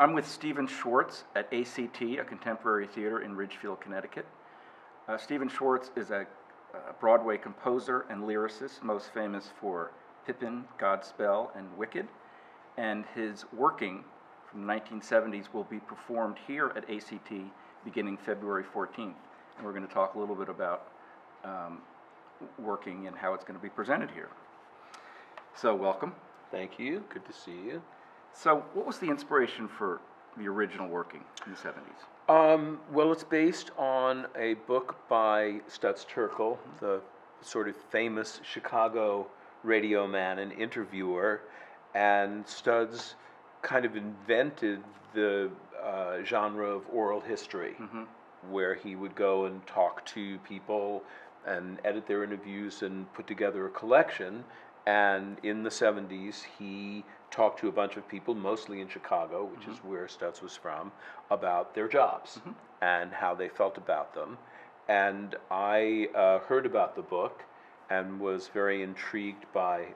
I'm with Stephen Schwartz at ACT, a contemporary theater in Ridgefield, Connecticut. Stephen Schwartz is a Broadway composer and lyricist, most famous for Pippin, Godspell, and Wicked. And his working from the 1970s will be performed here at ACT beginning February 14th. And we're going to talk a little bit about working and how it's going to be presented here. So welcome. Thank you. Good to see you. So what was the inspiration for the original working in the 70s? Well, it's based on a book by Stutz Terkel, the sort of famous Chicago radio man and interviewer, and Stutz kind of invented the genre of oral history, where he would go and talk to people and edit their interviews and put together a collection. And in the 70s, he talked to a bunch of people, mostly in Chicago, which is where Stutz was from, about their jobs and how they felt about them. And I heard about the book and was very intrigued by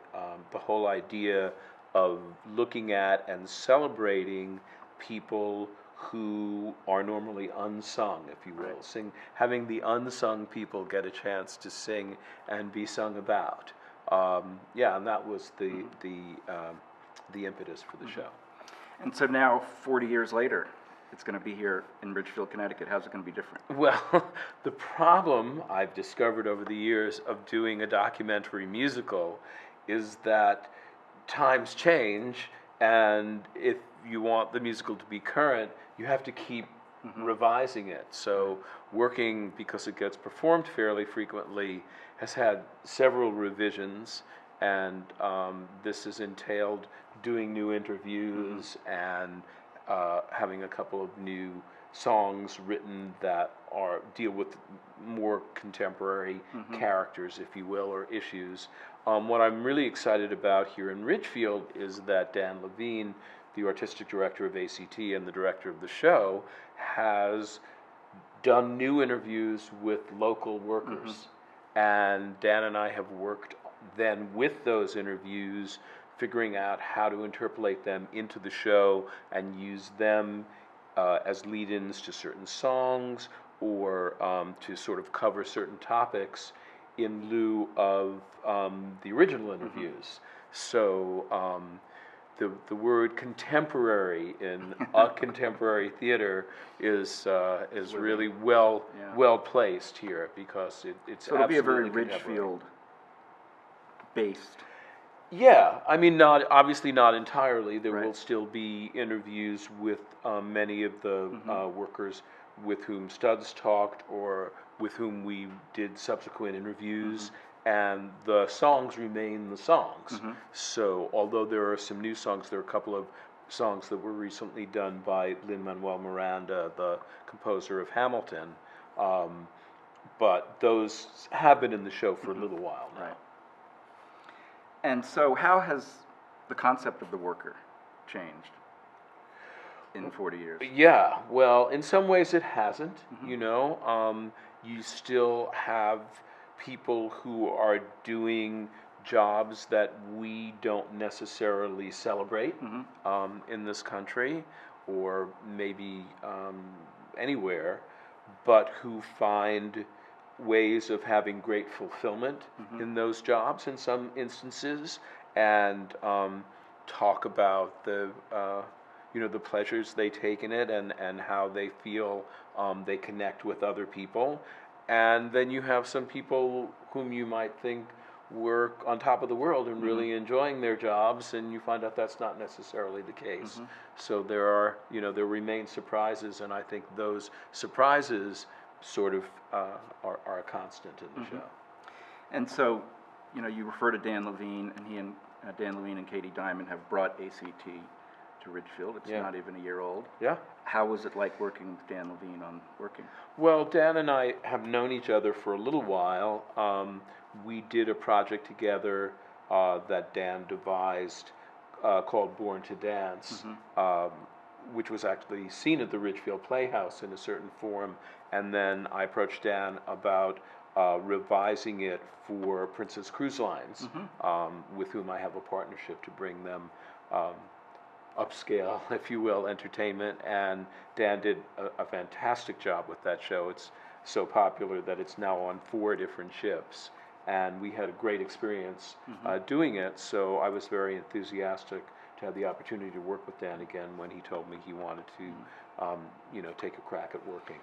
the whole idea of looking at and celebrating people who are normally unsung, if you will, having the unsung people get a chance to sing and be sung about. And that was the impetus for the show. And so now, 40 years later, it's going to be here in Ridgefield, Connecticut. How's it going to be different? Well, the problem I've discovered over the years of doing a documentary musical is that times change, and if you want the musical to be current, you have to keep revising it. So working, because it gets performed fairly frequently, has had several revisions, and this has entailed doing new interviews and having a couple of new songs written that deal with more contemporary characters, if you will, or issues. What I'm really excited about here in Ridgefield is that Dan Levine, the artistic director of ACT and the director of the show, has done new interviews with local workers. And Dan and I have worked then with those interviews, figuring out how to interpolate them into the show and use them as lead-ins to certain songs, or to sort of cover certain topics in lieu of the original interviews. So the word contemporary in a contemporary theater is really well placed here, because it's So it'll be a very absolutely Ridgefield based. Yeah, I mean, obviously not entirely. There Right. will still be interviews with many of the workers with whom Stutz talked, or with whom we did subsequent interviews, and the songs remain the songs. So although there are some new songs, there are a couple of songs that were recently done by Lin-Manuel Miranda, the composer of Hamilton, but those have been in the show for a little while now. Right. And so how has the concept of the worker changed in 40 years? Yeah, well, in some ways it hasn't, you know. You still have people who are doing jobs that we don't necessarily celebrate in this country, or maybe anywhere, but who find ways of having great fulfillment in those jobs in some instances, and talk about the the pleasures they take in it, and how they feel they connect with other people. And then you have some people whom you might think were on top of the world and really enjoying their jobs, and you find out that's not necessarily the case. So there remain surprises, and I think those surprises sort of are a constant in the show. And so, you refer to Dan Levine, and Dan Levine and Katie Diamond have brought ACT to Ridgefield. It's not even a year old. Yeah. How was it like working with Dan Levine on working? Well, Dan and I have known each other for a little while. We did a project together that Dan devised called Born to Dance, which was actually seen at the Ridgefield Playhouse in a certain form. And then I approached Dan about revising it for Princess Cruise Lines, with whom I have a partnership to bring them upscale, if you will, entertainment, and Dan did a fantastic job with that show. It's so popular that it's now on 4 different ships, and we had a great experience doing it, so I was very enthusiastic to have the opportunity to work with Dan again when he told me he wanted to, take a crack at working.